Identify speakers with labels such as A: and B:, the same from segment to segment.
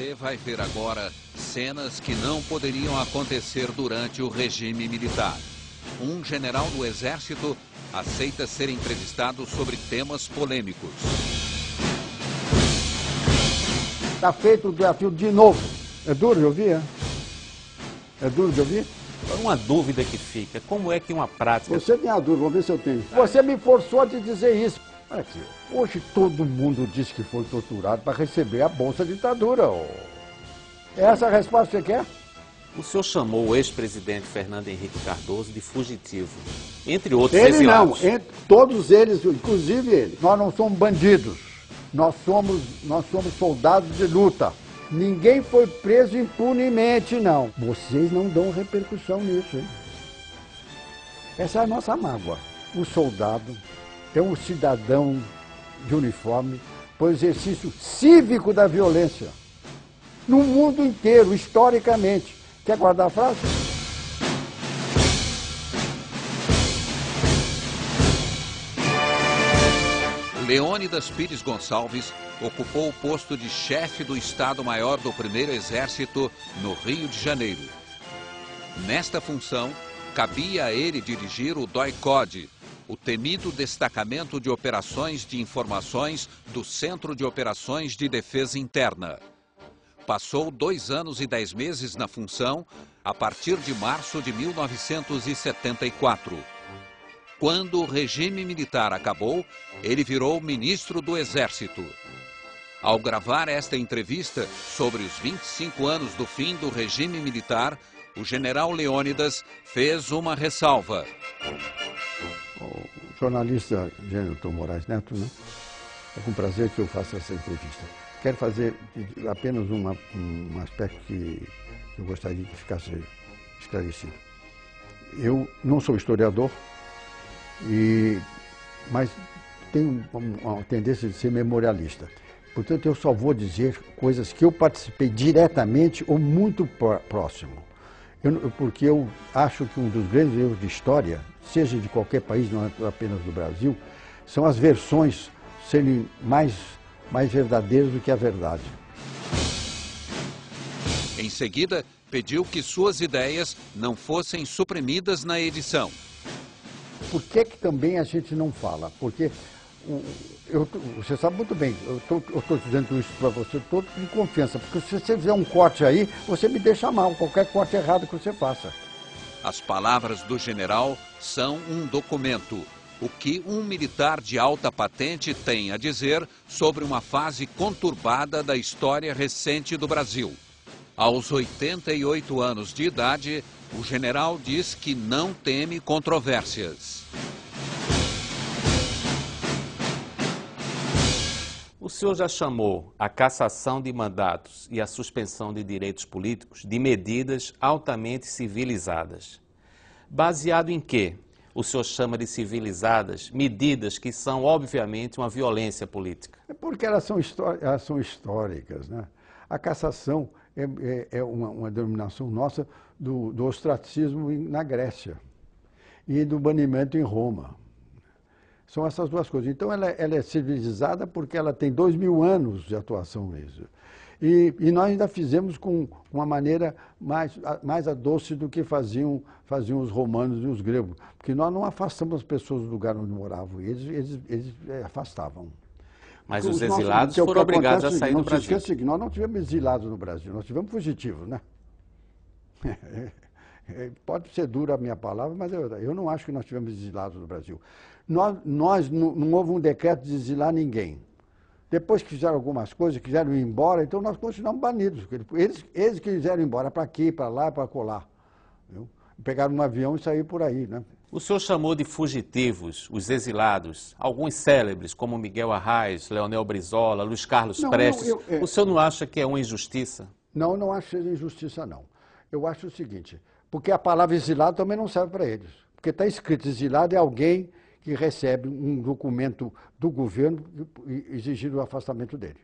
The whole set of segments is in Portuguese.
A: Você vai ver agora cenas que não poderiam acontecer durante o regime militar. Um general do Exército aceita ser entrevistado sobre temas polêmicos.
B: Está feito o desafio de novo. É duro de ouvir, é? É duro de ouvir?
C: Uma dúvida que fica, como é que uma prática...
B: Você tem a dúvida, vamos ver se eu tenho. Você me forçou a te dizer isso. Olha aqui, hoje todo mundo diz que foi torturado para receber a Bolsa Ditadura. É essa a resposta que você quer?
C: O senhor chamou o ex-presidente Fernando Henrique Cardoso de fugitivo, entre outros
B: ele
C: exilados.
B: Não, todos eles, inclusive ele. Nós não somos bandidos, nós somos soldados de luta. Ninguém foi preso impunemente, não. Vocês não dão repercussão nisso, hein? Essa é a nossa mágoa. O soldado é um cidadão de uniforme para o exercício cívico da violência. No mundo inteiro, historicamente. Quer guardar a frase?
A: Leônidas Pires Gonçalves ocupou o posto de chefe do Estado-Maior do Primeiro Exército no Rio de Janeiro. Nesta função, cabia a ele dirigir o DOI-CODE, o temido Destacamento de Operações de Informações do Centro de Operações de Defesa Interna. Passou 2 anos e 10 meses na função a partir de março de 1974. Quando o regime militar acabou, ele virou ministro do Exército. Ao gravar esta entrevista sobre os 25 anos do fim do regime militar, o general Leônidas fez uma ressalva.
B: O jornalista Gênito Moraes Neto, né? É com prazer que eu faço essa entrevista. Quero fazer apenas um aspecto que eu gostaria que ficasse esclarecido. Eu não sou historiador, mas tenho uma tendência de ser memorialista. Portanto, eu só vou dizer coisas que eu participei diretamente ou muito próximo. Porque eu acho que um dos grandes erros de história, seja de qualquer país, não apenas do Brasil, são as versões serem mais verdadeiras do que a verdade.
A: Em seguida, pediu que suas ideias não fossem suprimidas na edição.
B: Por que também a gente não fala? Porque você sabe muito bem, eu estou dizendo isso para você todo com confiança, porque se você fizer um corte aí, você me deixa mal, qualquer corte errado que você faça.
A: As palavras do general são um documento. O que um militar de alta patente tem a dizer sobre uma fase conturbada da história recente do Brasil. Aos 88 anos de idade, o general diz que não teme controvérsias.
C: O senhor já chamou a cassação de mandatos e a suspensão de direitos políticos de medidas altamente civilizadas. Baseado em quê? O senhor chama de civilizadas medidas que são, obviamente, uma violência política.
B: É porque elas são históricas, né? A cassação é uma denominação nossa do ostracismo na Grécia e do banimento em Roma. São essas duas coisas. Então, ela é civilizada porque ela tem 2000 anos de atuação mesmo. E nós ainda fizemos com uma maneira mais doce do que faziam os romanos e os gregos. Porque nós não afastamos as pessoas do lugar onde moravam, eles afastavam.
C: Mas os exilados foram obrigados a sair do Brasil.
B: Não se esqueça que nós não tivemos exilados no Brasil, nós tivemos fugitivos, né? Pode ser dura a minha palavra, mas eu não acho que nós tivemos exilados no Brasil. Nós não houve um decreto de exilar ninguém. Depois que fizeram algumas coisas, quiseram ir embora, então nós continuamos banidos. Eles quiseram ir embora para aqui, para lá, para colar. Viu? Pegaram um avião e saíram por aí, né?
C: O senhor chamou de fugitivos os exilados, alguns célebres, como Miguel Arraes, Leonel Brizola, Luiz Carlos Prestes. O senhor não acha que é uma injustiça?
B: Não, não acho que seja injustiça, não. Eu acho o seguinte, porque a palavra exilado também não serve para eles. Porque está escrito exilado é alguém que recebe um documento do governo exigindo o afastamento dele.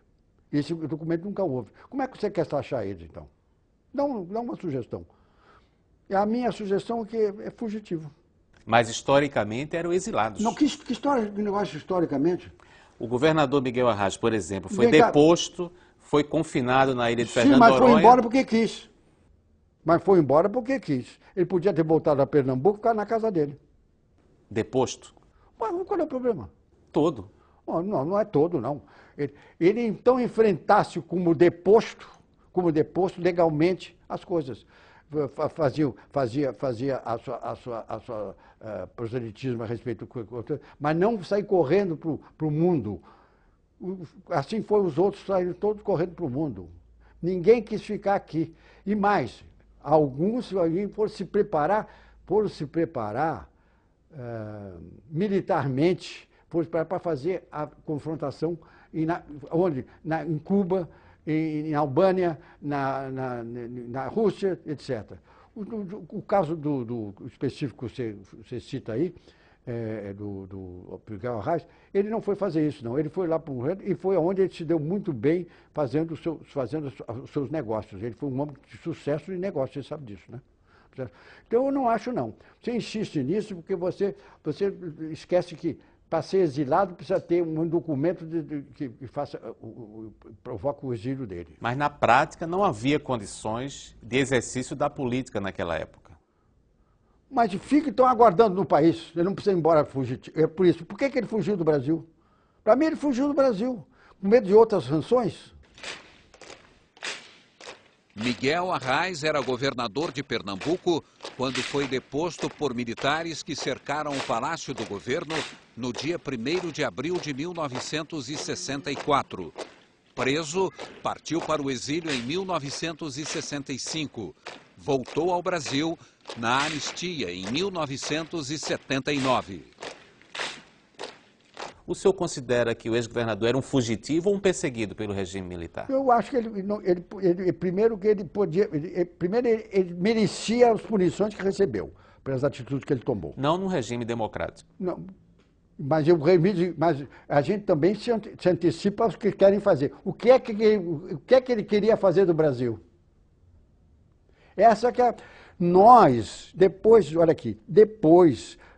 B: Esse documento nunca houve. Como é que você quer taxar eles, então? Dá uma sugestão. A minha sugestão é que é fugitivo.
C: Mas historicamente eram exilados.
B: Não, que história, que negócio historicamente?
C: O governador Miguel Arraes, por exemplo, foi deposto, Foi confinado na ilha de
B: Sim,
C: Fernando
B: mas
C: Noronha.
B: foi embora porque quis. Mas foi embora porque quis. Ele podia ter voltado a Pernambuco e ficar na casa dele.
C: Deposto?
B: Mas qual é o problema?
C: Todo.
B: Não, não é todo, não. Ele então enfrentasse como deposto legalmente as coisas. Fazia a sua proselitismo a respeito do... Mas não sair correndo para o mundo. Assim foi os outros, saíram todos correndo para o mundo. Ninguém quis ficar aqui. E mais, alguns foram se preparar militarmente para fazer a confrontação em Cuba, em Albânia, na Rússia, etc. O caso do específico que você cita aí, do Miguel Arraes, ele não foi fazer isso, não. Ele foi lá para o Rio e foi onde ele se deu muito bem fazendo os seus negócios. Ele foi um homem de sucesso em negócios, você sabe disso, né? Então, eu não acho, não. Você insiste nisso porque você esquece que, para ser exilado, precisa ter um documento que provoque o exílio dele.
C: Mas, na prática, não havia condições de exercício da política naquela época.
B: Mas fica, então, aguardando no país. Ele não precisa ir embora fugitivo. É por isso. Por que ele fugiu do Brasil? Para mim, ele fugiu do Brasil. Com medo de outras sanções.
A: Miguel Arraes era governador de Pernambuco quando foi deposto por militares que cercaram o Palácio do Governo no dia 1º de abril de 1964. Preso, partiu para o exílio em 1965. Voltou ao Brasil na anistia em 1979.
B: O
C: senhor considera que o ex-governador era um fugitivo ou um perseguido pelo regime militar?
B: Eu acho que ele merecia as punições que recebeu pelas atitudes que ele tomou.
C: Não num regime democrático.
B: Não, mas a gente também se antecipa aos que querem fazer. O que é que ele queria fazer do Brasil? Essa que é... Nós, depois, olha aqui,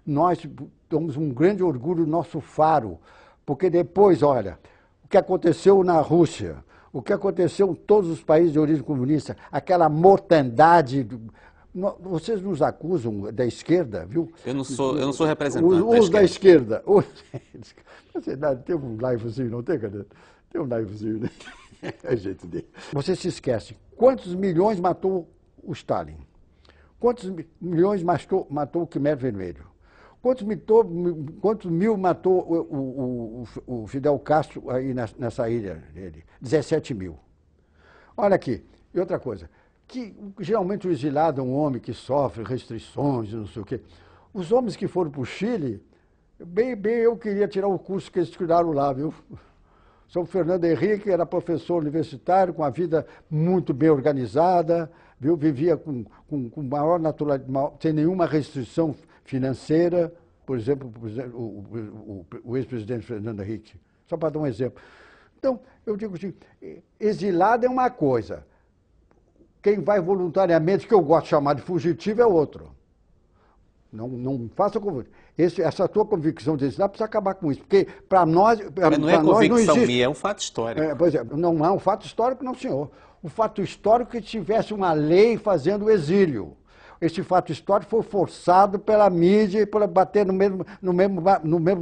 B: nós temos um grande orgulho do nosso faro, porque depois, olha, o que aconteceu na Rússia, o que aconteceu em todos os países de origem comunista, aquela mortandade... Vocês nos acusam da esquerda, viu?
C: Eu não sou representante
B: da esquerda. Tem um livezinho, não tem, cadê? Tem um livezinho, né? É jeito dele. Você se esquece. Quantos milhões matou o Stalin? Quantos milhões matou o Khmer Vermelho? Quantos mil matou o Fidel Castro aí nessa ilha dele? 17 mil. Olha aqui, e outra coisa. Que geralmente o exilado é um homem que sofre restrições, não sei o quê. Os homens que foram para o Chile, bem eu queria tirar o curso que eles tiraram lá, viu? São Fernando Henrique era professor universitário, com a vida muito bem organizada, viu? Vivia com maior naturalidade, sem nenhuma restrição financeira, por exemplo, o ex-presidente Fernando Henrique, só para dar um exemplo. Então, eu digo assim, exilado é uma coisa. Quem vai voluntariamente, que eu gosto de chamar de fugitivo, é outro. Não faça convicção. Essa tua convicção de exilado precisa acabar com isso. Porque para nós.
C: Mas não é convicção minha, é um fato histórico.
B: Pois é, não é um fato histórico, não, senhor. O fato histórico é que tivesse uma lei fazendo o exílio. Esse fato histórico foi forçado pela mídia para bater no mesmo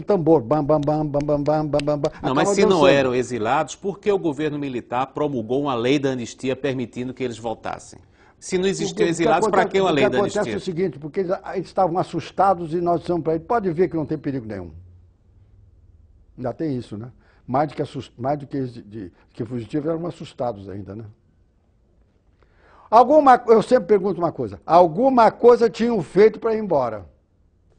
B: tambor. Bam, bam, bam, bam, bam, bam, bam, bam.
C: Não, mas se não eram exilados, por que o governo militar promulgou uma lei da anistia permitindo que eles voltassem? Se não existiam exilados, para que a lei da anistia?
B: O que acontece é o seguinte, porque eles estavam assustados e nós dissemos para eles, pode ver que não tem perigo nenhum. Ainda tem isso, né? Mais do que fugitivos, eram assustados ainda, né? Eu sempre pergunto uma coisa, alguma coisa tinham feito para ir embora?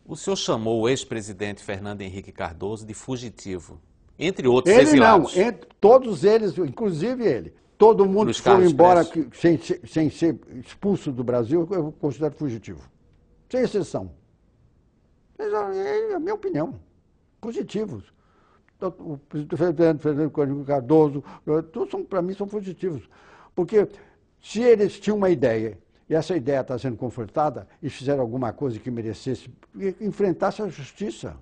C: O senhor chamou o ex-presidente Fernando Henrique Cardoso de fugitivo, entre outros
B: ele
C: exilados.
B: Não, todos eles, inclusive ele. Todo mundo que foi embora sem ser expulso do Brasil, eu considero fugitivo. Sem exceção. É a minha opinião. Positivos. O presidente Fernando Cardoso, todos para mim são fugitivos. Porque se eles tinham uma ideia, e essa ideia está sendo confrontada, e fizeram alguma coisa que merecesse, enfrentasse a justiça.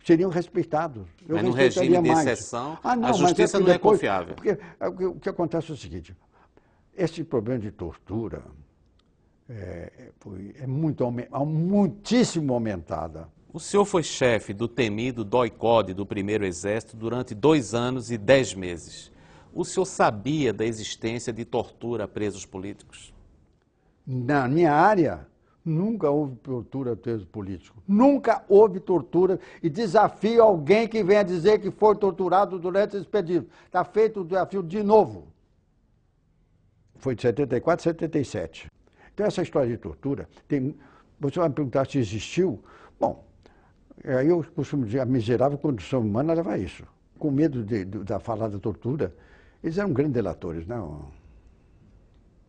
B: seriam respeitados.
C: Mas no regime de exceção, a justiça não é confiável.
B: Porque o que acontece é o seguinte, esse problema de tortura muitíssimo aumentada.
C: O senhor foi chefe do temido DOI-CODE do Primeiro Exército durante 2 anos e 10 meses. O senhor sabia da existência de tortura a presos políticos?
B: Na minha área, nunca houve tortura a presos políticos. Nunca houve tortura e desafio alguém que venha dizer que foi torturado durante esse período. Está feito o desafio de novo. Foi de 74 a 77. Então, essa história de tortura, você vai me perguntar se existiu. Bom, aí eu costumo dizer, a miserável condição humana leva a isso. Com medo da falar da tortura, eles eram grandes delatores, não?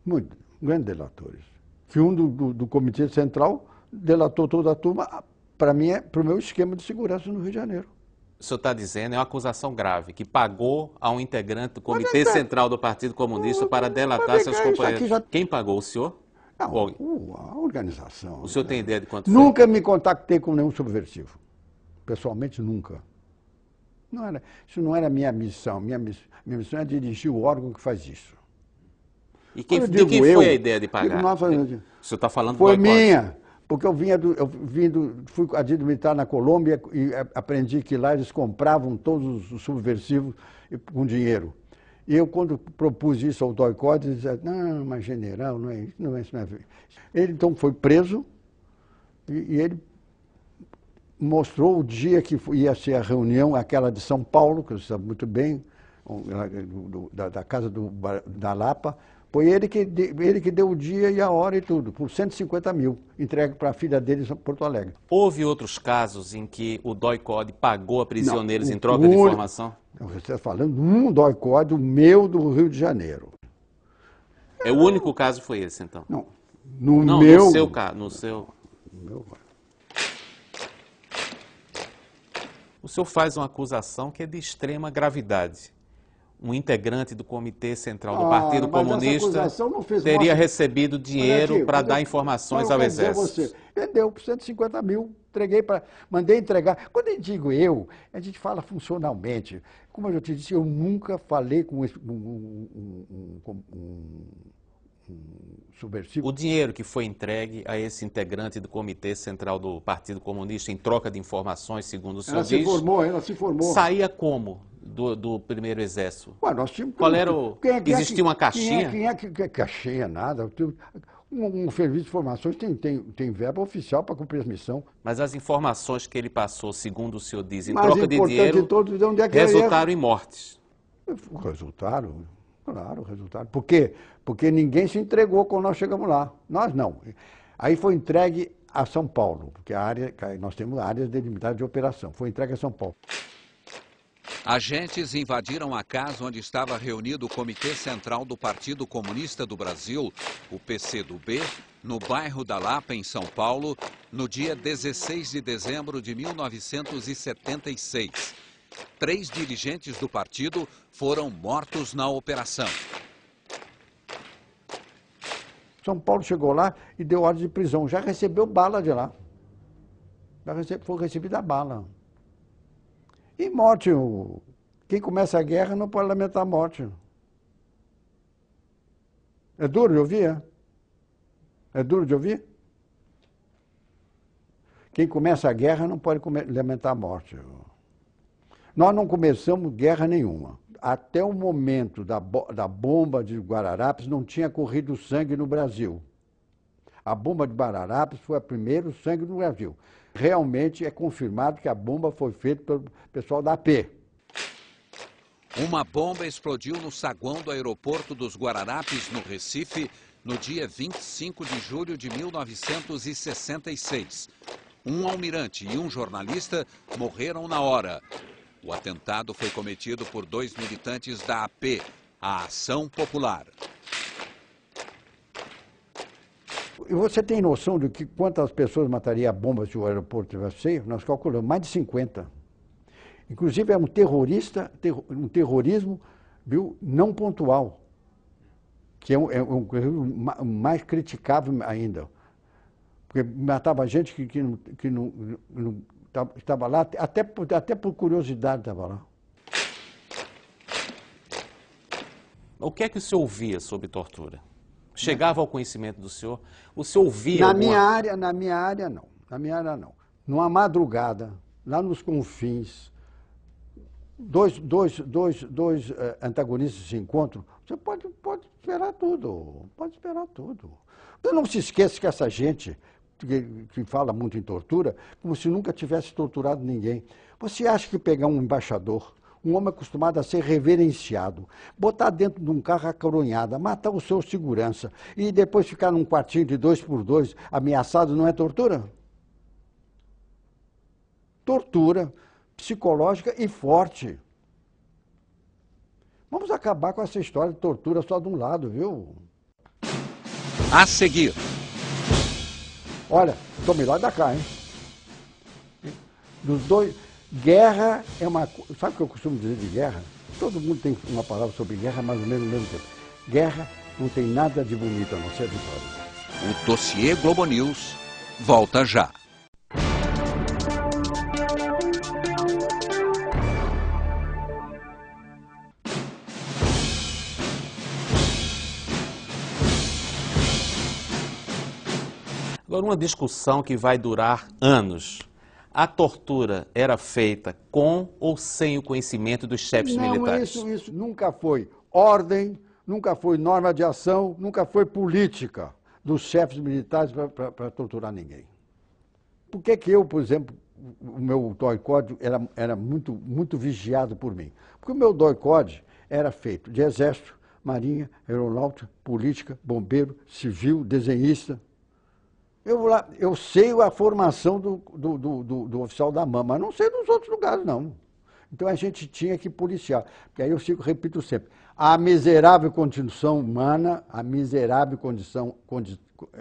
B: Muito, grandes delatores. Que um do Comitê Central delatou toda a turma para o meu esquema de segurança no Rio de Janeiro.
C: O senhor está dizendo, é uma acusação grave, que pagou a um integrante do Comitê Central do Partido Comunista para delatar seus companheiros. Quem pagou, o senhor?
B: Não, a organização.
C: O senhor tem ideia de quanto
B: Nunca
C: foi?
B: Me contactei com nenhum subversivo. Pessoalmente, nunca. Isso não era a minha missão. Minha missão é dirigir o órgão que faz isso.
C: E de quem foi a ideia de pagar?
B: O senhor
C: está falando
B: foi minha, porque eu fui adido militar na Colômbia e aprendi que lá eles compravam todos os subversivos com dinheiro. E eu, quando propus isso ao DOI-CODE, ele dizia, não, mas general, não é isso, não é isso. Ele, então, foi preso e ele mostrou o dia que ia ser a reunião, aquela de São Paulo, que você sabe muito bem, da casa da Lapa. Foi ele que deu o dia e a hora e tudo, por 150 mil, entregue para a filha dele em Porto Alegre.
C: Houve outros casos em que o DOI-CODE pagou a prisioneiros em troca de informação?
B: Você está falando um DOI-CODE, o meu do Rio de Janeiro.
C: O único caso foi esse, então?
B: Não.
C: No seu caso, no seu... O senhor faz uma acusação que é de extrema gravidade. Um integrante do Comitê Central do Partido Comunista teria recebido dinheiro para dar informações ao Exército.
B: Ele deu por 150 mil, mandei entregar. Quando eu digo a gente fala funcionalmente. Como eu te disse, eu nunca falei com um subversivo.
C: O dinheiro que foi entregue a esse integrante do Comitê Central do Partido Comunista em troca de informações, segundo o senhor diz...
B: Ela se formou.
C: Saía como do Primeiro Exército?
B: Ué, nós tínhamos...
C: Qual era o... Existia uma caixinha?
B: Quem é que caixinha? Nada. Um serviço de informações tem verba oficial para cumprir a missão.
C: Mas as informações que ele passou, segundo o senhor diz, em troca de dinheiro, resultaram em mortes.
B: Resultaram? Claro, resultaram. Por quê? Porque ninguém se entregou quando nós chegamos lá. Nós não. Aí foi entregue a São Paulo, porque nós temos áreas delimitadas de operação. Foi entregue a São Paulo.
A: Agentes invadiram a casa onde estava reunido o Comitê Central do Partido Comunista do Brasil, o PCdoB, no bairro da Lapa, em São Paulo, no dia 16 de dezembro de 1976. 3 dirigentes do partido foram mortos na operação.
B: São Paulo chegou lá e deu ordem de prisão. Já recebeu bala de lá. Foi recebida a bala. E morte, quem começa a guerra não pode lamentar a morte. É duro de ouvir, é duro de ouvir? Quem começa a guerra não pode lamentar a morte. Nós não começamos guerra nenhuma. Até o momento da bomba de Guararapes não tinha corrido sangue no Brasil. A bomba de Guararapes foi a primeira sangue no Brasil. Realmente é confirmado que a bomba foi feita pelo pessoal da AP.
A: Uma bomba explodiu no saguão do aeroporto dos Guararapes, no Recife, no dia 25 de julho de 1966. Um almirante e um jornalista morreram na hora. O atentado foi cometido por 2 militantes da AP, a Ação Popular.
B: E você tem noção de quantas pessoas mataria a bomba se o aeroporto tivesse cheio? Nós calculamos mais de 50. Inclusive é um terrorismo, viu, não pontual, que é um mais criticável ainda. Porque matava gente que estava lá, até por curiosidade estava lá.
C: O que é que o senhor ouvia sobre tortura? Chegava ao conhecimento do senhor? O senhor ouvia
B: Na
C: alguma...
B: minha área, não. Na minha área, não. Numa madrugada, lá nos confins, dois antagonistas se encontram, você pode esperar tudo, pode esperar tudo. Então não se esqueça que essa gente que fala muito em tortura, como se nunca tivesse torturado ninguém. Você acha que pegar um embaixador, um homem acostumado a ser reverenciado, botar dentro de um carro acaronhada, matar o seu segurança e depois ficar num quartinho de 2x2 ameaçado, não é tortura? Tortura psicológica e forte. Vamos acabar com essa história de tortura só de um lado, viu?
A: A seguir.
B: Olha, tô melhor da cá, hein? Dos dois, guerra é uma... Sabe o que eu costumo dizer de guerra? Todo mundo tem uma palavra sobre guerra, mais ou menos no mesmo tempo. Guerra não tem nada de bonito a não ser a vitória.
A: O dossiê Globo News volta já.
C: Agora, uma discussão que vai durar anos. A tortura era feita com ou sem o conhecimento dos chefes militares?
B: Não, isso nunca foi ordem, nunca foi norma de ação, nunca foi política dos chefes militares para torturar ninguém. Por que eu, por exemplo, o meu DOI-CODE era muito vigiado por mim? Porque o meu DOI-CODE era feito de exército, marinha, aeronáutica, política, bombeiro, civil, desenhista. Eu sei a formação do oficial da AMAN, mas não sei dos outros lugares, não. Então a gente tinha que policiar. Porque aí repito sempre, a miserável condição humana,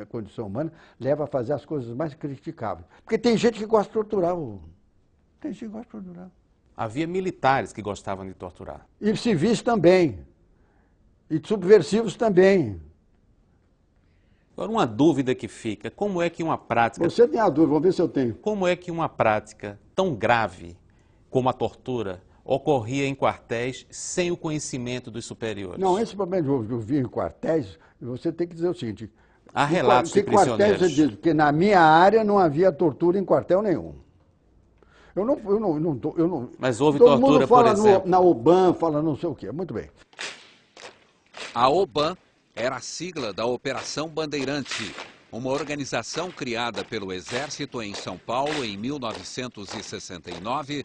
B: condição humana leva a fazer as coisas mais criticáveis. Porque tem gente que gosta de torturar. Tem gente que gosta de torturar.
C: Havia militares que gostavam de torturar.
B: E civis também. E subversivos também.
C: Agora, uma dúvida que fica, como é que uma prática...
B: Você tem a dúvida, vamos ver se eu tenho.
C: Como é que uma prática tão grave como a tortura ocorria em quartéis sem o conhecimento dos superiores?
B: Não, esse problema de ouvir em quartéis, você tem que dizer o seguinte...
C: Há relatos de prisioneiros.
B: Quartéis, eu digo, porque na minha área não havia tortura em quartel nenhum. Eu não...
C: Mas houve
B: todo
C: tortura,
B: mundo fala
C: por exemplo.
B: na OBAN, fala não sei o quê. Muito bem.
A: A OBAN era a sigla da Operação Bandeirante, uma organização criada pelo Exército em São Paulo em 1969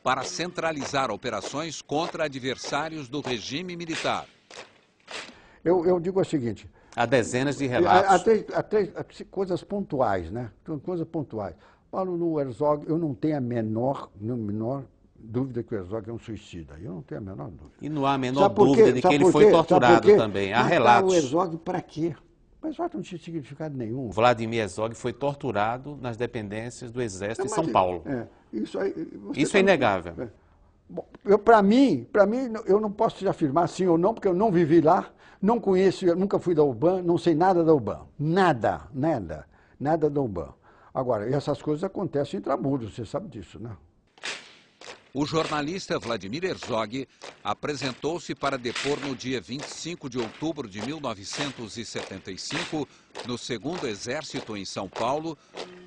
A: para centralizar operações contra adversários do regime militar.
B: Eu digo o seguinte...
C: Há dezenas de relatos.
B: Até coisas pontuais, né? Coisas pontuais. Falo no Herzog, eu não tenho a menor dúvida que o Herzog é um suicida. Eu não tenho a menor dúvida.
C: E não há a menor dúvida de que ele foi torturado também. Há relatos.
B: O Herzog para quê? O Herzog não tinha significado nenhum.
C: Vladimir Herzog foi torturado nas dependências do Exército em São Paulo.
B: Isso
C: é inegável.
B: Bom, para mim, eu não posso te afirmar sim ou não, porque eu não vivi lá, não conheço, eu nunca fui da UBAN, não sei nada da UBAN. Nada da UBAN. Agora, essas coisas acontecem em Tramuros, você sabe disso, né?
A: O jornalista Vladimir Herzog apresentou-se para depor no dia 25 de outubro de 1975 no 2º Exército em São Paulo,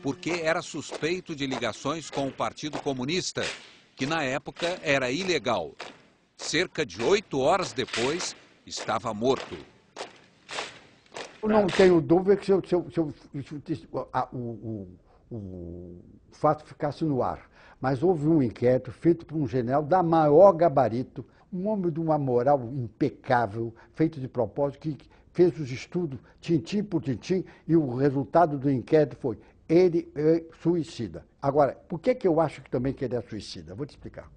A: porque era suspeito de ligações com o Partido Comunista, que na época era ilegal. Cerca de 8 horas depois, estava morto.
B: Eu não tenho dúvida que se o fato ficasse no ar. Mas houve um inquérito feito por um general da maior gabarito, um homem de uma moral impecável, feito de propósito, que fez os estudos tintim por tintim, e o resultado do inquérito foi: ele é suicida. Agora, por que eu acho que também que ele é suicida? Vou te explicar.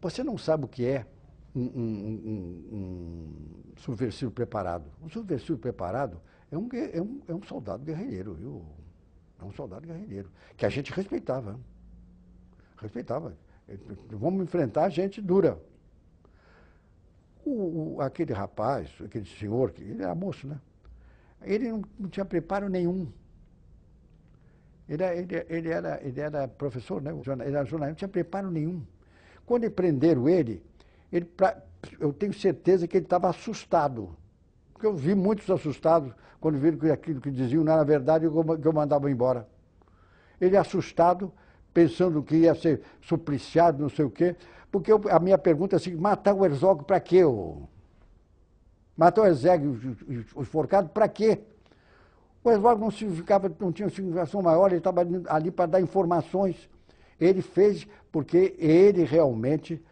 B: Você não sabe o que é um subversivo preparado. Um subversivo preparado é um soldado guerrilheiro, viu? É um soldado guerrilheiro, que a gente respeitava. Vamos enfrentar gente dura. Aquele rapaz, aquele senhor, ele era moço, né? Ele não tinha preparo nenhum. Ele era professor, né? Ele era jornalista, não tinha preparo nenhum. Quando prenderam ele, eu tenho certeza que ele estava assustado. Porque eu vi muitos assustados quando viram que aquilo que diziam não era verdade e que eu mandava embora. Ele assustado, pensando que ia ser supliciado, não sei o quê, porque a minha pergunta é assim, matar o Herzog para quê? Matar o Herzog, o enforcado, para quê? O Herzog não tinha significação maior, ele estava ali para dar informações. Ele fez porque ele realmente,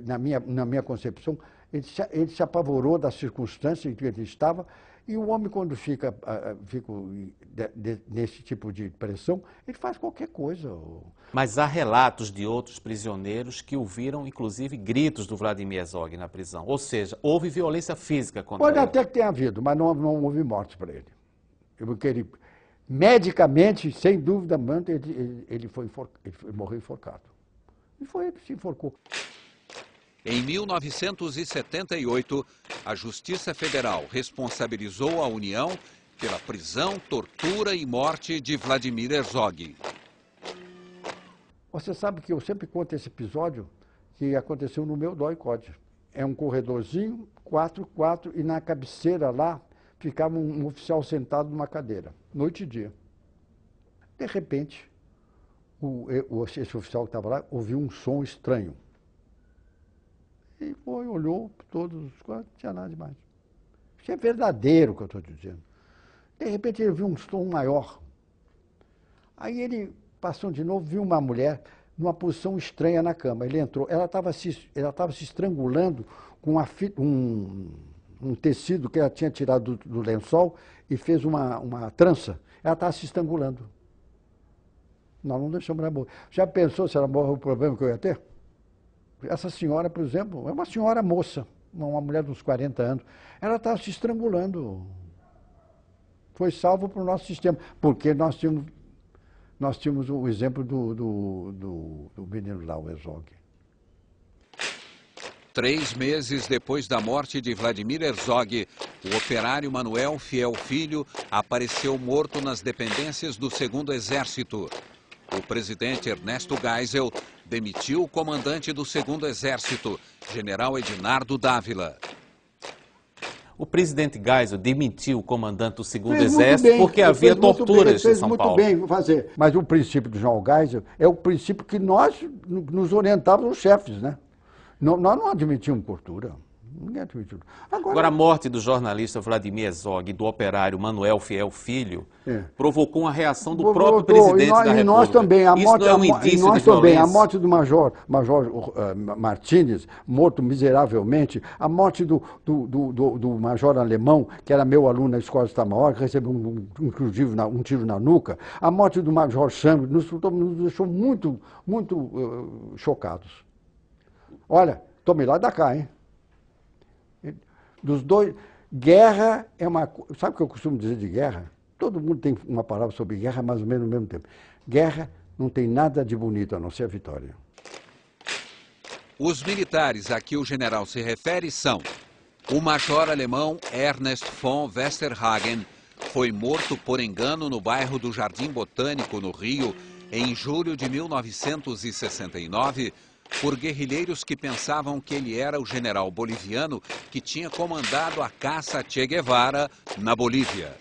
B: na minha concepção, ele se apavorou das circunstâncias em que ele estava, e o homem, quando fica nesse tipo de pressão, ele faz qualquer coisa.
C: Mas há relatos de outros prisioneiros que ouviram, inclusive, gritos do Vladimir Herzog na prisão. Ou seja, houve violência física contra ele.
B: Pode até que tenha havido, mas não houve mortes para ele. Porque ele, medicamente, sem dúvida, ele morreu enforcado. E foi ele que se enforcou.
A: Em 1978, a Justiça Federal responsabilizou a União pela prisão, tortura e morte de Vladimir Herzog.
B: Você sabe que eu sempre conto esse episódio que aconteceu no meu DOI-CODE. É um corredorzinho, 4x4, e na cabeceira lá ficava um oficial sentado numa cadeira, noite e dia. De repente, esse oficial que estava lá ouviu um som estranho. E foi, olhou todos os quatro, não tinha nada demais. Isso é verdadeiro o que eu estou dizendo. De repente ele viu um som maior. Aí ele passou de novo, viu uma mulher numa posição estranha na cama. Ele entrou, ela estava se estrangulando com um tecido que ela tinha tirado do lençol e fez uma trança. Ela estava se estrangulando. Nós não deixamos ela morrer. Já pensou se ela morre o problema que eu ia ter? Essa senhora, por exemplo, é uma senhora moça, uma mulher de uns 40 anos. Ela estava se estrangulando. Foi salvo para o nosso sistema, porque nós tínhamos o exemplo do menino lá, o Herzog.
A: 3 meses depois da morte de Vladimir Herzog, o operário Manuel Fiel Filho apareceu morto nas dependências do 2º Exército. O presidente Ernesto Geisel demitiu o comandante do 2º Exército, general Edinardo Dávila.
C: O presidente Geisel demitiu o comandante do 2º Exército porque havia torturas em São Paulo.
B: Fez muito bem fazer. Mas o princípio do João Geisel é o princípio que nós nos orientávamos os chefes, né? Nós não admitimos tortura. Ninguém admitiu.
C: Agora, a morte do jornalista Vladimir Herzog e do operário Manuel Fiel Filho provocou uma reação do próprio presidente da República.
B: E nós também.
C: Isso não é um indício de violência?
B: A morte do Major Martínez, morto miseravelmente, a morte do Major Alemão, que era meu aluno na Escola Itamar, que recebeu inclusive um tiro na nuca, a morte do Major Chambres nos deixou muito, muito chocados. Olha, tome lá da cá, hein? Dos dois, guerra é uma coisa. Sabe o que eu costumo dizer de guerra? Todo mundo tem uma palavra sobre guerra mais ou menos no mesmo tempo. Guerra não tem nada de bonito a não ser a vitória.
A: Os militares a que o general se refere são: o major alemão Ernest von Westerhagen foi morto por engano no bairro do Jardim Botânico, no Rio, em julho de 1969, por guerrilheiros que pensavam que ele era o general boliviano que tinha comandado a caça a Che Guevara na Bolívia.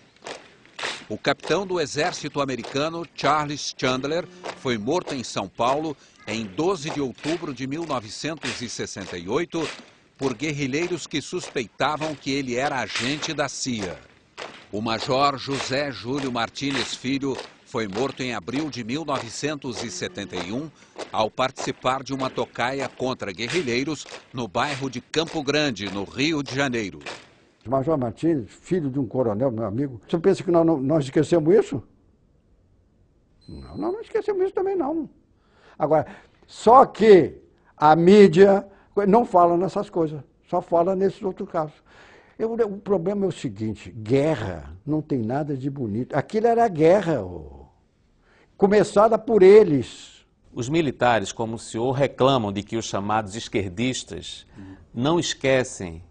A: O capitão do exército americano, Charles Chandler, foi morto em São Paulo em 12 de outubro de 1968 por guerrilheiros que suspeitavam que ele era agente da CIA. O major José Júlio Martínez Filho foi morto em abril de 1971 ao participar de uma tocaia contra guerrilheiros no bairro de Campo Grande, no Rio de Janeiro.
B: O Major Martínez, filho de um coronel, meu amigo, você pensa que nós esquecemos isso? Não, nós não esquecemos isso também, não. Agora, só que a mídia não fala nessas coisas, só fala nesses outros casos. O problema é o seguinte, guerra não tem nada de bonito. Aquilo era guerra, começada por eles.
C: Os militares, como o senhor, reclamam de que os chamados esquerdistas não esquecem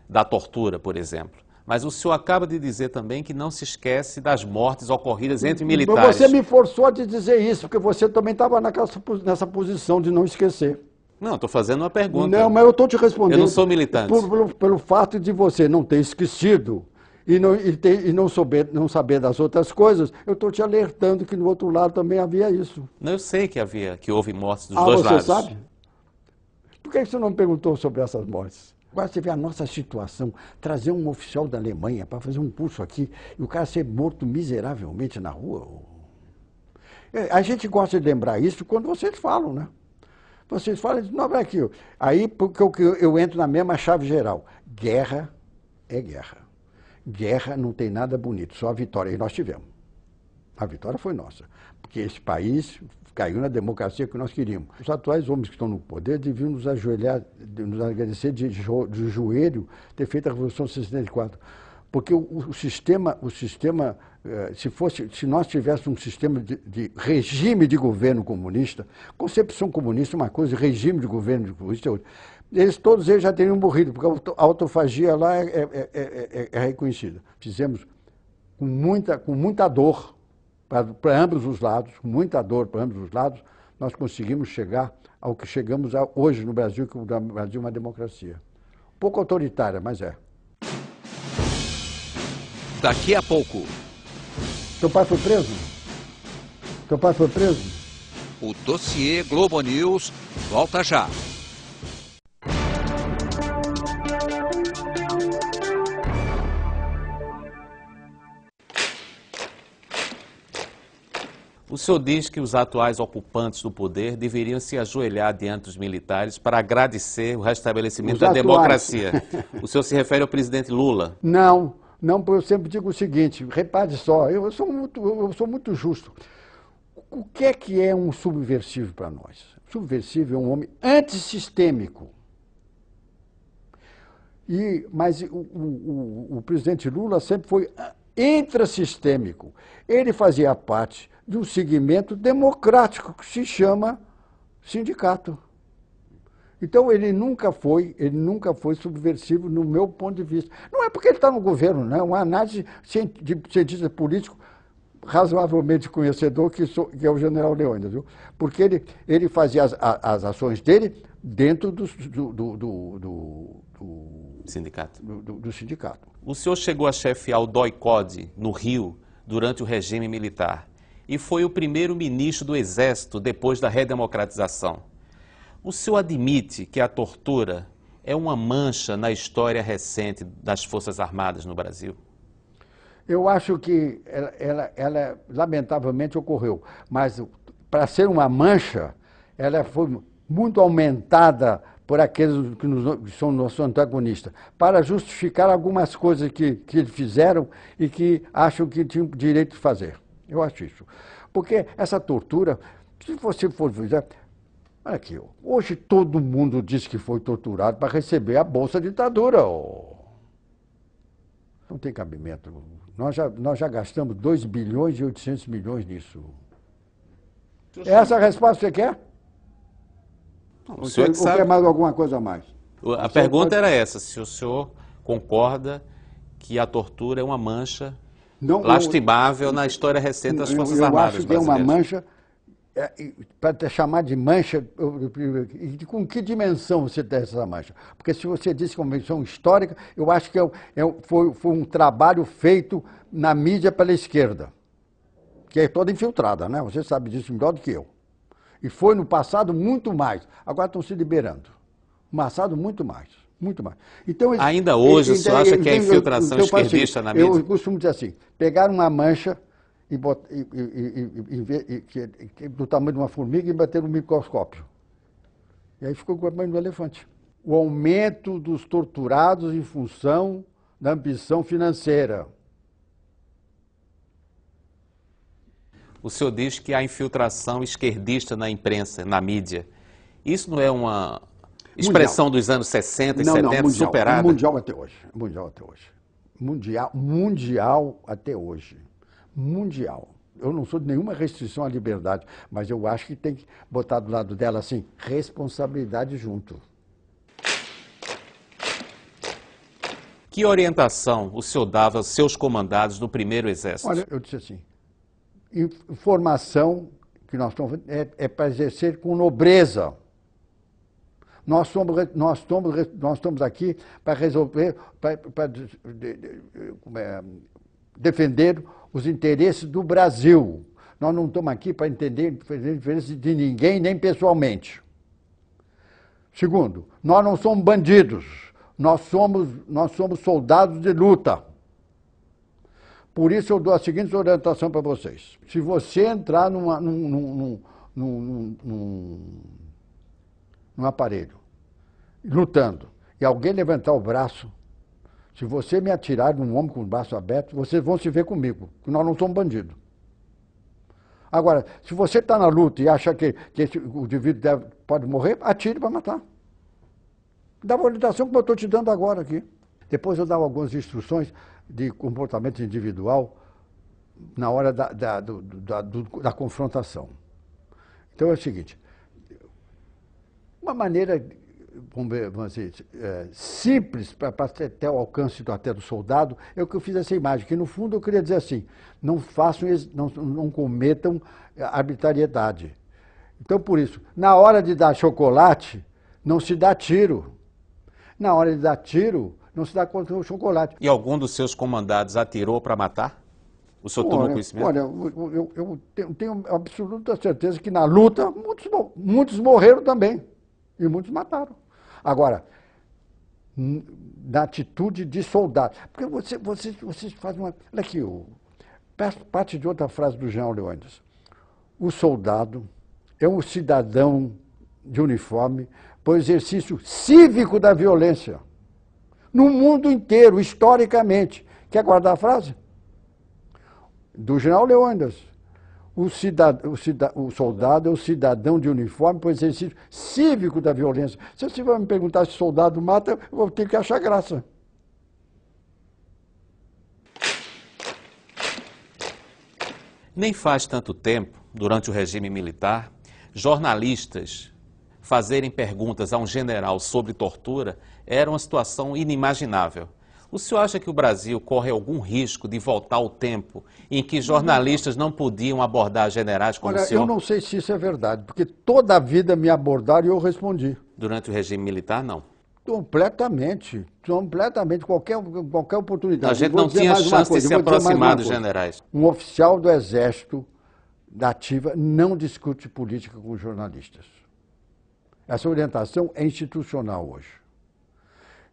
C: da tortura, por exemplo. Mas o senhor acaba de dizer também que não se esquece das mortes ocorridas entre militares.
B: Você me forçou a te dizer isso, porque você também estava nessa posição de não esquecer.
C: Não, estou fazendo uma pergunta.
B: Não, mas eu estou te respondendo.
C: Eu não sou militante.
B: Pelo fato de você não ter esquecido e não saber das outras coisas, eu estou te alertando que no outro lado também havia isso.
C: Não, eu sei que houve mortes dos dois lados.
B: Você sabe? Por que você não me perguntou sobre essas mortes? Agora você vê a nossa situação, trazer um oficial da Alemanha para fazer um curso aqui e o cara ser morto miseravelmente na rua. A gente gosta de lembrar isso quando vocês falam, né? Vocês falam, não, é aqui. Aí porque eu entro na mesma chave geral. Guerra é guerra. Guerra não tem nada bonito, só a vitória. E nós tivemos. A vitória foi nossa. Porque esse país caiu na democracia que nós queríamos. Os atuais homens que estão no poder deviam nos ajoelhar, nos agradecer de joelho ter feito a Revolução de 64. Porque o sistema, se nós tivéssemos um sistema de regime de governo comunista, concepção comunista é uma coisa, regime de governo comunista é outra. Todos eles já teriam morrido, porque a autofagia lá é reconhecida. Fizemos com muita dor para ambos os lados, com muita dor para ambos os lados, nós conseguimos chegar ao que chegamos hoje no Brasil, que o Brasil é uma democracia. Um pouco autoritária, mas é.
A: Daqui a pouco.
B: Teu pai foi preso? Teu pai foi preso?
A: O dossiê Globo News volta já.
C: O senhor diz que os atuais ocupantes do poder deveriam se ajoelhar diante dos militares para agradecer o restabelecimento da democracia. O senhor se refere ao presidente Lula?
B: Não, porque eu sempre digo o seguinte, repare só, eu sou muito justo. O que é um subversivo para nós? Subversivo é um homem antissistêmico. Mas o presidente Lula sempre foi intrasistêmico. Ele fazia parte de um segmento democrático que se chama sindicato. Então ele nunca foi subversivo no meu ponto de vista. Não é porque ele está no governo, não. Uma análise de cientista político razoavelmente conhecedor, que é o general Leônidas, viu? Porque ele fazia as ações dele dentro do
C: sindicato.
B: Do sindicato.
C: O senhor chegou a chefiar o DOI-CODE no Rio durante o regime militar e foi o primeiro ministro do Exército depois da redemocratização. O senhor admite que a tortura é uma mancha na história recente das Forças Armadas no Brasil?
B: Eu acho que ela lamentavelmente ocorreu, mas para ser uma mancha, ela foi muito aumentada por aqueles que são nossos antagonistas, para justificar algumas coisas que eles fizeram e que acham que tinham direito de fazer. Eu acho isso. Porque essa tortura, se você for ver, olha aqui, hoje todo mundo diz que foi torturado para receber a Bolsa Ditadura. Não tem cabimento. Nós já gastamos 2 bilhões e 800 milhões nisso. Essa resposta você quer?
C: O senhor
B: ou quer mais alguma coisa a mais?
C: A pergunta era essa, se o senhor concorda que a tortura é uma mancha lastimável na história recente das Forças Armadas brasileiras.
B: Eu acho que é uma mancha, para chamar de mancha, com que dimensão você tem essa mancha? Porque se você disse convenção histórica, eu acho que foi um trabalho feito na mídia pela esquerda, que é toda infiltrada, né? Você sabe disso melhor do que eu. E foi no passado muito mais. Agora estão se liberando. No passado, muito mais. Muito mais. Então,
C: ainda hoje, o senhor acha que a infiltração esquerdista na mídia?
B: Eu costumo dizer assim, pegaram uma mancha do tamanho de uma formiga e bateram no microscópio. E aí ficou com o tamanho do elefante. O aumento dos torturados em função da ambição financeira.
C: O senhor diz que a infiltração esquerdista na imprensa, na mídia, isso não é uma expressão dos anos 60 e 70 superada?
B: Mundial até hoje. Mundial até hoje. Mundial até hoje. Mundial. Eu não sou de nenhuma restrição à liberdade, mas eu acho que tem que botar do lado dela, assim, responsabilidade junto.
C: Que orientação o senhor dava aos seus comandados do primeiro Exército?
B: Olha, eu disse assim, informação que nós estamos é para exercer com nobreza. Nós estamos aqui para resolver, para defender os interesses do Brasil. Nós não estamos aqui para entender interesses de ninguém, nem pessoalmente. Segundo, nós não somos bandidos, nós somos soldados de luta. Por isso eu dou a seguinte orientação para vocês. Se você entrar num aparelho, lutando, e alguém levantar o braço, se você me atirar num homem com o braço aberto, vocês vão se ver comigo, porque nós não somos bandidos. Agora, se você está na luta e acha que o indivíduo pode morrer, atire para matar. Dá uma orientação como eu estou te dando agora aqui. Depois eu dava algumas instruções de comportamento individual na hora da confrontação. Então é o seguinte, uma maneira, vamos dizer, simples para ter o alcance até do soldado, é o que eu fiz essa imagem, que no fundo eu queria dizer assim, não cometam arbitrariedade. Então por isso, na hora de dar chocolate, não se dá tiro. Na hora de dar tiro, não se dá contra o chocolate.
C: E algum dos seus comandados atirou para matar? O senhor tomou conhecimento?
B: Olha, eu tenho absoluta certeza que na luta muitos morreram também. E muitos mataram. Agora, na atitude de soldado. Porque vocês fazem uma... Olha aqui, parte de outra frase do Jean Leônidas. O soldado é um cidadão de uniforme para o exercício cívico da violência. No mundo inteiro, historicamente. Quer guardar a frase? Do general Leônidas. O soldado é o cidadão de uniforme para o exercício cívico da violência. Se você vai me perguntar se soldado mata, eu vou ter que achar graça.
C: Nem faz tanto tempo, durante o regime militar, jornalistas fazerem perguntas a um general sobre tortura era uma situação inimaginável. O senhor acha que o Brasil corre algum risco de voltar ao tempo em que jornalistas não podiam abordar generais como o senhor?
B: Eu não sei se isso é verdade, porque toda a vida me abordaram e eu respondi.
C: Durante o regime militar, não?
B: Completamente, qualquer oportunidade.
C: A gente não tinha chance de se aproximar dos generais.
B: Um oficial do Exército da ativa não discute política com jornalistas. Essa orientação é institucional hoje.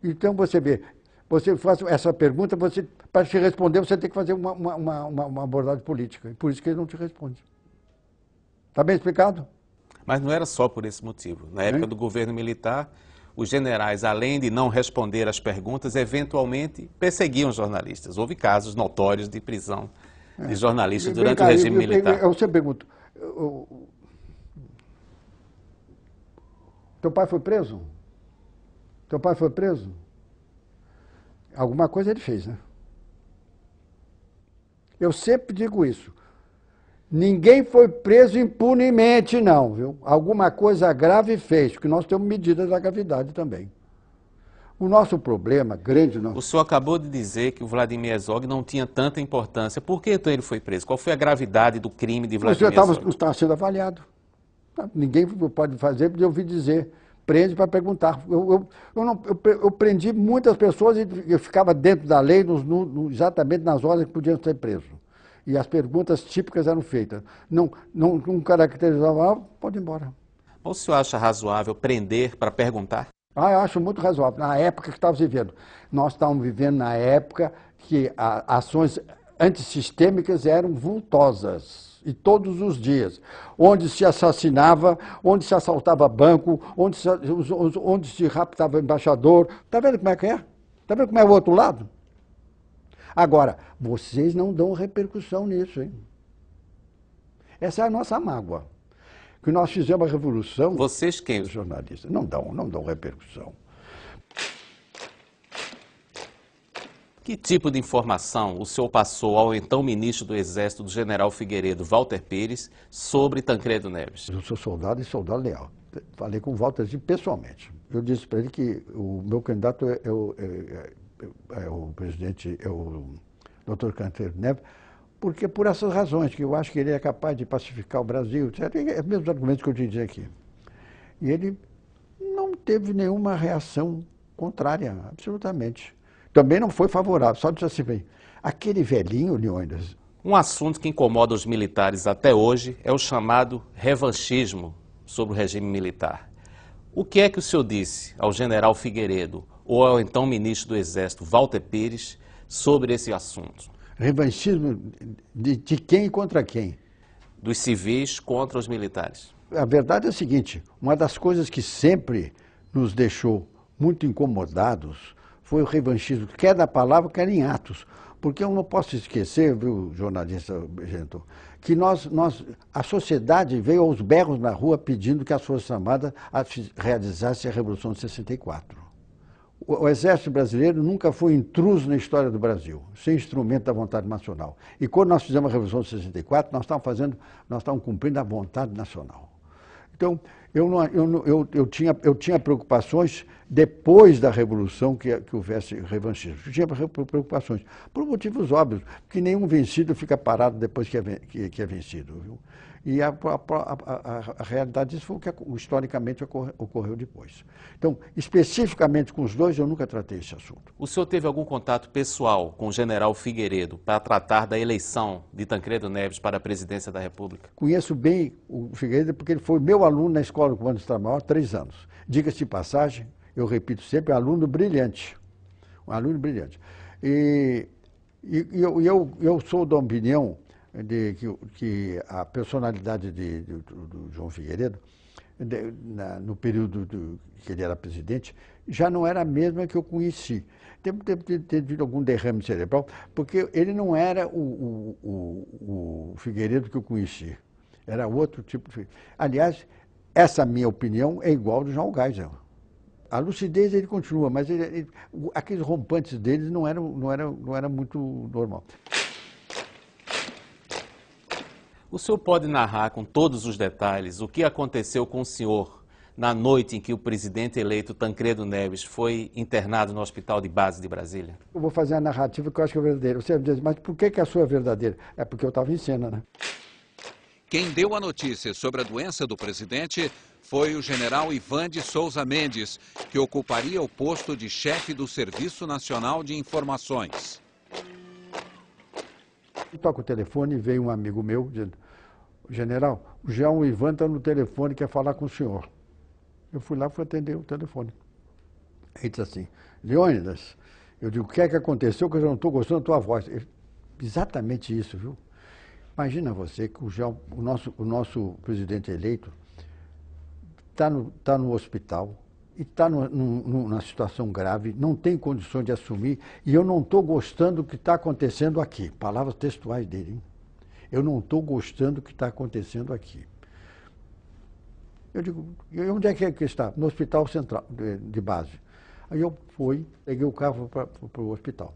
B: Então você vê, você faz essa pergunta, para te responder, você tem que fazer uma abordagem política. E por isso que ele não te responde. Está bem explicado?
C: Mas não era só por esse motivo. Na época do governo militar, os generais, além de não responder às perguntas, eventualmente perseguiam jornalistas. Houve casos notórios de prisão de jornalistas durante o regime militar.
B: Eu sempre pergunto, teu pai foi preso? Teu pai foi preso? Alguma coisa ele fez, né? Eu sempre digo isso. Ninguém foi preso impunemente, não, viu? Alguma coisa grave fez, porque nós temos medidas da gravidade também. O nosso problema grande...
C: O senhor acabou de dizer que o Vladimir Herzog não tinha tanta importância. Por que então ele foi preso? Qual foi a gravidade do crime de Vladimir Herzog?
B: Estava sendo avaliado. Ninguém pode fazer, porque eu ouvi dizer... Prende para perguntar. Eu prendi muitas pessoas e eu ficava dentro da lei exatamente nas horas que podiam ser presos. E as perguntas típicas eram feitas. Não caracterizava, pode ir embora.
C: O senhor acha razoável prender para perguntar?
B: Eu acho muito razoável. Na época que estávamos vivendo. Nós estávamos vivendo na época que ações antissistêmicas eram vultosas. E todos os dias, onde se assassinava, onde se assaltava banco, onde se raptava embaixador. Está vendo como é que é? Está vendo como é o outro lado? Agora, vocês não dão repercussão nisso, hein? Essa é a nossa mágoa. Que nós fizemos a revolução...
C: Vocês quem?
B: Os jornalistas. Não dão repercussão.
C: Que tipo de informação o senhor passou ao então ministro do Exército, do general Figueiredo, Walter Pires, sobre Tancredo Neves?
B: Eu sou soldado e soldado leal. Falei com o Walter pessoalmente. Eu disse para ele que o meu candidato o presidente, o Dr. Tancredo Neves, porque por essas razões, que eu acho que ele é capaz de pacificar o Brasil, etc. É os mesmos argumentos que eu te disse aqui. E ele não teve nenhuma reação contrária, absolutamente. Também não foi favorável, só disse assim, bem, aquele velhinho, Leônidas.
C: Um assunto que incomoda os militares até hoje é o chamado revanchismo sobre o regime militar. O que é que o senhor disse ao general Figueiredo ou ao então ministro do Exército, Walter Pires, sobre esse assunto?
B: Revanchismo de quem e contra quem?
C: Dos civis contra os militares.
B: A verdade é a seguinte, uma das coisas que sempre nos deixou muito incomodados foi o revanchismo, quer da palavra, quer em atos. Porque eu não posso esquecer, viu, jornalista Genton, que a sociedade veio aos berros na rua pedindo que as Forças Armadas realizassem a Revolução de 64. O Exército Brasileiro nunca foi intruso na história do Brasil, sem instrumento da vontade nacional. E quando nós fizemos a Revolução de 64, nós estávamos cumprindo a vontade nacional. Então, eu tinha preocupações depois da Revolução que houvesse revanchismo. Eu tinha preocupações, por motivos óbvios, porque nenhum vencido fica parado depois que é vencido. Viu? E a realidade disso foi o que historicamente ocorreu depois. Então, especificamente com os dois, eu nunca tratei esse assunto.
C: O senhor teve algum contato pessoal com o general Figueiredo para tratar da eleição de Tancredo Neves para a presidência da República?
B: Conheço bem o Figueiredo porque ele foi meu aluno na Escola do Comando Estado-Maior há 3 anos. Diga-se de passagem, eu repito sempre, aluno brilhante. Um aluno brilhante. E eu sou da opinião de que a personalidade do João Figueiredo, no período que ele era presidente, já não era a mesma que eu conheci. Deve ter tido algum derrame cerebral, porque ele não era o Figueiredo que eu conheci. Era outro tipo de Figueiredo. Aliás, essa minha opinião é igual do João Geisel. A lucidez ele continua, mas aqueles rompantes deles não era muito normal.
C: O senhor pode narrar com todos os detalhes o que aconteceu com o senhor na noite em que o presidente eleito Tancredo Neves foi internado no Hospital de Base de Brasília?
B: Eu vou fazer a narrativa que eu acho que é verdadeira. Você diz, mas por que a sua é verdadeira? É porque eu estava em cena, né?
A: Quem deu a notícia sobre a doença do presidente foi o general Ivan de Souza Mendes, que ocuparia o posto de chefe do Serviço Nacional de Informações.
B: Toca o telefone e veio um amigo meu dizendo, general, o João Ivan está no telefone e quer falar com o senhor. Eu fui lá e fui atender o telefone. Ele disse assim, Leônidas, eu digo, o que é que aconteceu que eu já não estou gostando da tua voz? Exatamente isso, viu? Imagina você que o nosso presidente eleito está no hospital e está numa situação grave, não tem condições de assumir, e eu não estou gostando do que está acontecendo aqui. Palavras textuais dele, hein? Eu não estou gostando do que está acontecendo aqui. Eu digo, e onde é que está? No hospital central de base. Aí eu fui, peguei o carro para o hospital.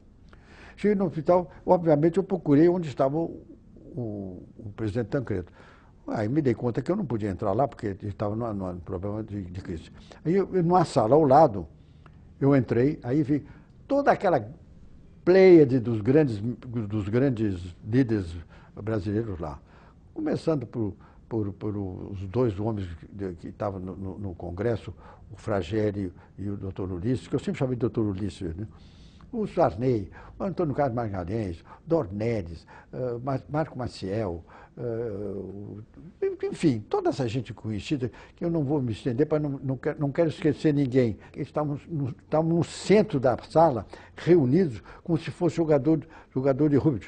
B: Cheguei no hospital, obviamente eu procurei onde estava o presidente Tancredo. Aí me dei conta que eu não podia entrar lá, porque estava num problema de crise. Aí, numa sala ao lado, eu entrei, aí vi toda aquela pleiade dos grandes líderes brasileiros lá. Começando por os 2 homens que estavam no Congresso, o Fragelli e o Dr. Ulisses, que eu sempre chamei de Dr. Ulisses, né? O Sarney, o Antônio Carlos Magalhães, Dornelles, Marco Maciel, enfim, toda essa gente conhecida, que eu não vou me estender, para não quero esquecer ninguém. Estávamos no centro da sala, reunidos, como se fosse jogador de rugby.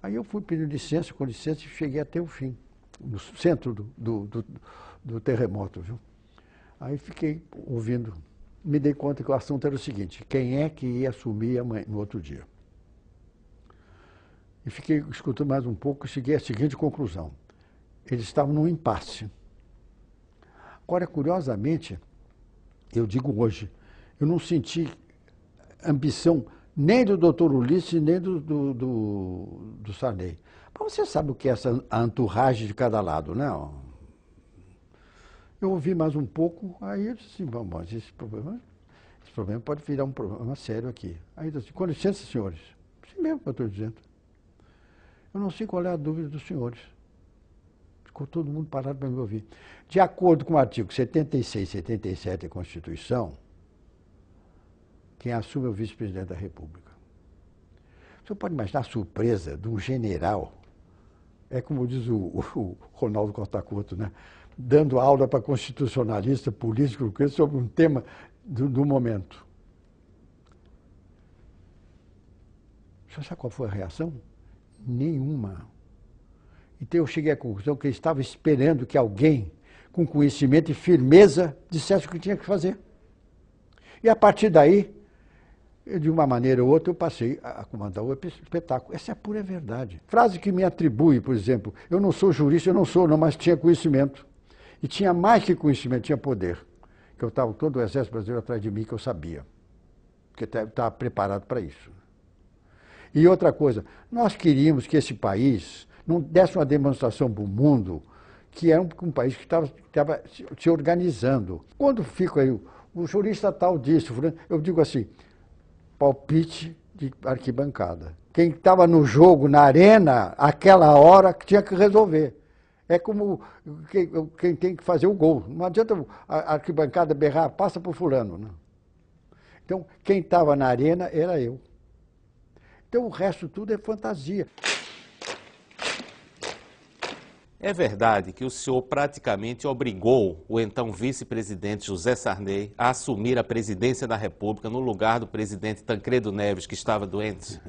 B: Aí eu fui pedindo licença, com licença, e cheguei até o fim, no centro do terremoto, viu? Aí fiquei ouvindo. Me dei conta que o assunto era o seguinte, quem é que ia assumir no outro dia? E fiquei escutando mais um pouco e cheguei à seguinte conclusão. Eles estavam num impasse. Agora, curiosamente, eu digo hoje, eu não senti ambição nem do Dr. Ulisses, nem do Sarney. Mas você sabe o que é a entourage de cada lado, né? Eu ouvi mais um pouco, aí eu disse assim, vamos, esse problema. esse problema pode virar um problema sério aqui. Aí ele disse, com licença, senhores. Isso mesmo que eu estou dizendo. Eu não sei qual é a dúvida dos senhores. Ficou todo mundo parado para me ouvir. De acordo com o artigo 76 e 77 da Constituição, quem assume é o vice-presidente da República. Você pode imaginar a surpresa de um general, é como diz o Ronaldo Costa Couto, né? Dando aula para constitucionalista, político, sobre um tema do momento. Você sabe qual foi a reação? Nenhuma. Então eu cheguei à conclusão que ele estava esperando que alguém com conhecimento e firmeza dissesse o que tinha que fazer. E a partir daí, de uma maneira ou outra, eu passei a comandar o espetáculo. Essa é a pura verdade. Frase que me atribui, por exemplo, eu não sou jurista, eu não sou, não, mas tinha conhecimento. E tinha mais que conhecimento, tinha poder. Que eu estava todo o exército brasileiro atrás de mim, que eu sabia. Porque eu estava preparado para isso. E outra coisa, nós queríamos que esse país não desse uma demonstração para o mundo que era um país que estava se organizando. Quando fica aí, o jurista tal disse, eu digo assim, palpite de arquibancada. Quem estava no jogo, na arena, aquela hora que tinha que resolver. É como quem tem que fazer o gol. Não adianta a arquibancada berrar, passa para o fulano. Não. Então, quem estava na arena era eu. Então, o resto tudo é fantasia.
C: É verdade que o senhor praticamente obrigou o então vice-presidente José Sarney a assumir a presidência da República no lugar do presidente Tancredo Neves, que estava doente?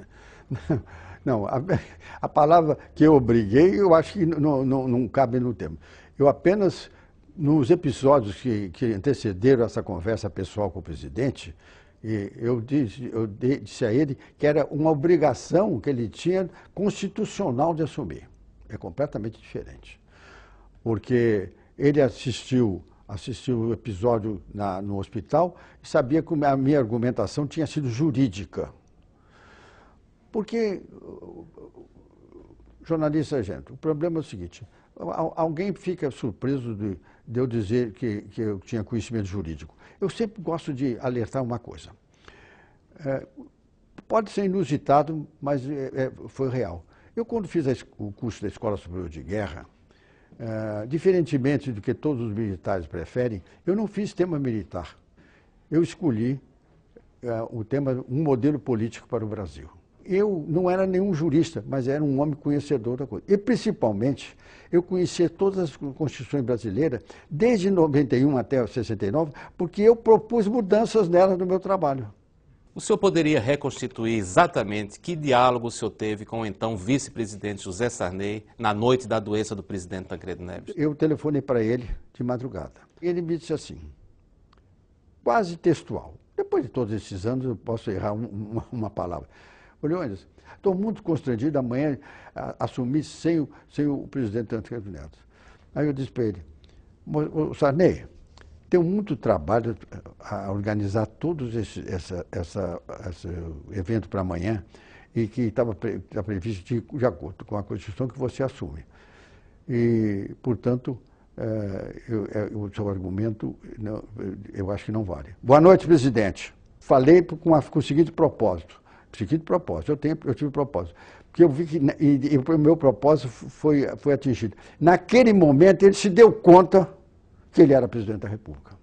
B: Não, a palavra que eu obriguei, eu acho que não cabe no tema. Eu apenas, nos episódios que antecederam essa conversa pessoal com o presidente, eu disse a ele que era uma obrigação que ele tinha constitucional de assumir. É completamente diferente. Porque ele assistiu o episódio no hospital e sabia que a minha argumentação tinha sido jurídica. Porque, jornalista, gente, o problema é o seguinte, alguém fica surpreso de eu dizer que eu tinha conhecimento jurídico. Eu sempre gosto de alertar uma coisa. Pode ser inusitado, mas foi real. Eu, quando fiz o curso da Escola Superior de Guerra, diferentemente do que todos os militares preferem, eu não fiz tema militar. Eu escolhi o tema, um modelo político para o Brasil. Eu não era nenhum jurista, mas era um homem conhecedor da coisa. E, principalmente, eu conhecia todas as constituições brasileiras, desde 91 até 69, porque eu propus mudanças nelas no meu trabalho.
C: O senhor poderia reconstituir exatamente que diálogo o senhor teve com o então vice-presidente José Sarney na noite da doença do presidente Tancredo Neves?
B: Eu telefonei para ele de madrugada. Ele me disse assim, quase textual. Depois de todos esses anos, eu posso errar uma palavra. Olha, Anderson, estou muito constrangido amanhã assumir sem o presidente Tancredo Neves. Aí eu disse para ele, Sarney, tem muito trabalho a organizar todos esse evento para amanhã e que estava previsto de acordo com a Constituição que você assume. E, portanto, o seu argumento, eu acho que não vale. Boa noite, presidente. Falei com o seguinte propósito. Eu tive propósito. Porque eu vi que o meu propósito foi atingido. Naquele momento, ele se deu conta que ele era presidente da República.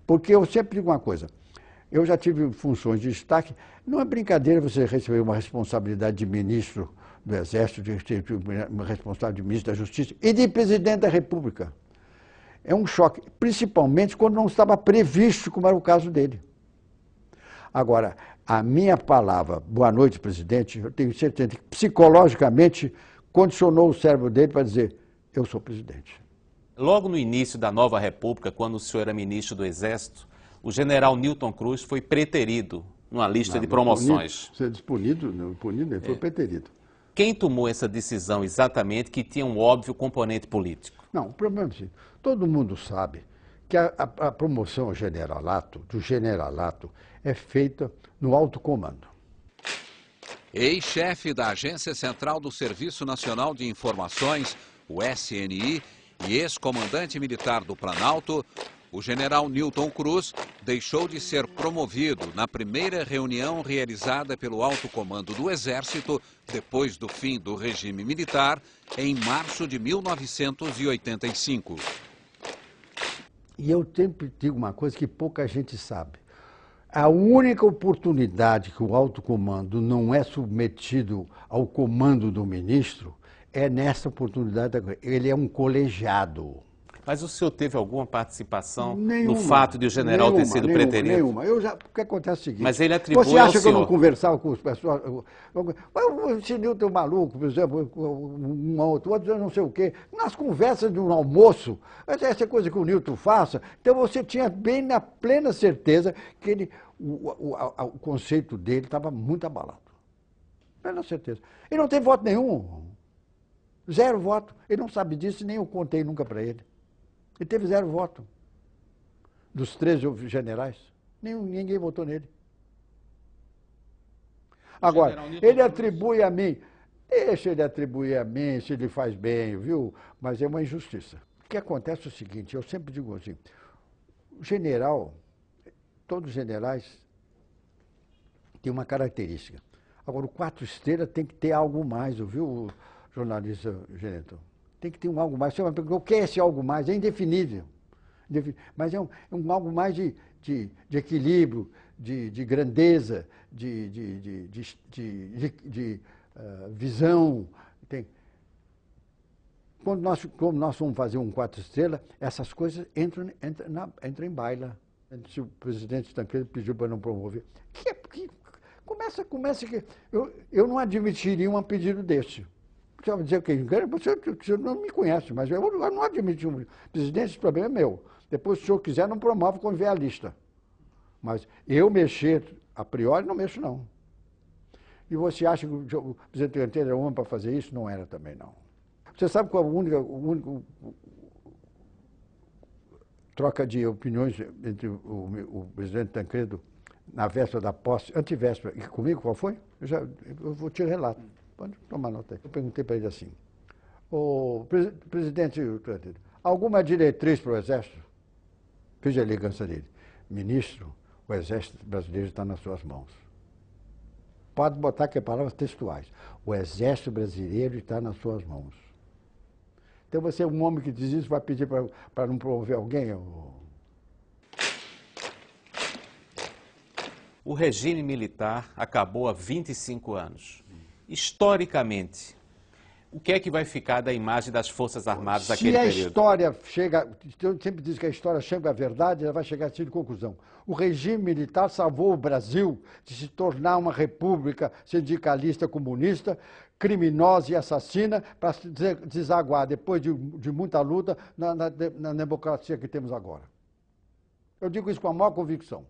B: Porque eu sempre digo uma coisa, eu já tive funções de destaque, não é brincadeira você receber uma responsabilidade de ministro do Exército, uma responsabilidade de ministro da Justiça e de presidente da República. É um choque, principalmente quando não estava previsto, como era o caso dele. Agora, a minha palavra, boa noite, presidente, eu tenho certeza que psicologicamente condicionou o cérebro dele para dizer, eu sou presidente.
C: Logo no início da nova República, quando o senhor era ministro do Exército, o general Newton Cruz foi preterido numa lista de promoções.
B: Você disse punido, ele foi preterido.
C: Quem tomou essa decisão exatamente que tinha um óbvio componente político?
B: Não, o problema é assim, todo mundo sabe que a promoção ao generalato, do generalato, é feita no alto comando.
A: Ex-chefe da Agência Central do Serviço Nacional de Informações, o SNI, e ex-comandante militar do Planalto, O general Newton Cruz deixou de ser promovido na primeira reunião realizada pelo alto comando do Exército depois do fim do regime militar, em março de 1985.
B: E eu sempre digo uma coisa que pouca gente sabe. A única oportunidade que o alto comando não é submetido ao comando do ministro é nessa oportunidade. Ele é um colegiado.
C: Mas o senhor teve alguma participação
B: Nenhuma,
C: no fato de o general ter sido preterido?
B: Nenhuma. O que acontece é o seguinte...
C: Mas ele atribui
B: Você acha
C: ao
B: que eu não
C: senhor.
B: conversava com as pessoas? O Newton é maluco, por exemplo, um outro eu não sei o quê. Nas conversas de um almoço, essa coisa que o Newton faça, então você tinha bem na plena certeza que o conceito dele estava muito abalado. Plena certeza. Ele não tem voto nenhum. 0 voto. Ele não sabe disso e nem eu contei nunca para ele. Ele teve 0 voto. Dos 13 generais, ninguém votou nele. Agora, ele atribui a mim, deixa ele atribuir a mim se ele faz bem, viu? Mas é uma injustiça. O que acontece é o seguinte, eu sempre digo assim, o general, todos os generais têm uma característica. Agora, o 4 estrelas tem que ter algo mais, viu, jornalista Geneton? Tem que ter algo mais. Você vai perguntar, o que é esse algo mais? É indefinível. Mas é um algo mais de equilíbrio, de grandeza, de visão. Quando nós vamos fazer um 4 estrelas, essas coisas entram em baila. Se o presidente Tancredo pediu para não promover. Começa que eu não admitiria um pedido desse. Você vai dizer que você não me conhece, mas eu não admito um presidente, esse problema é meu. Depois, se o senhor quiser, não promove quando vier a lista. Mas eu mexer, a priori, não mexo, não. E você acha que o presidente Tancredo era homem para fazer isso? Não era também, não. Você sabe qual é o único troca de opiniões entre o presidente Tancredo na véspera da posse, antivéspera, e comigo, qual foi? Eu vou te relato. Pode tomar nota aí. Eu perguntei para ele assim, presidente, alguma diretriz para o Exército? Fiz a elegância dele. Ministro, o Exército brasileiro está nas suas mãos. Pode botar que é palavras textuais. O Exército brasileiro está nas suas mãos. Então você é um homem que diz isso, vai pedir para não promover alguém?
C: O regime militar acabou há 25 anos. Historicamente, o que é que vai ficar da imagem das Forças Armadas naquele período?
B: Se a história chega, eu sempre digo que a história chega à verdade, ela vai chegar a seguinte conclusão. O regime militar salvou o Brasil de se tornar uma república sindicalista comunista, criminosa e assassina, para se desaguar, depois de muita luta, na democracia que temos agora. Eu digo isso com a maior convicção.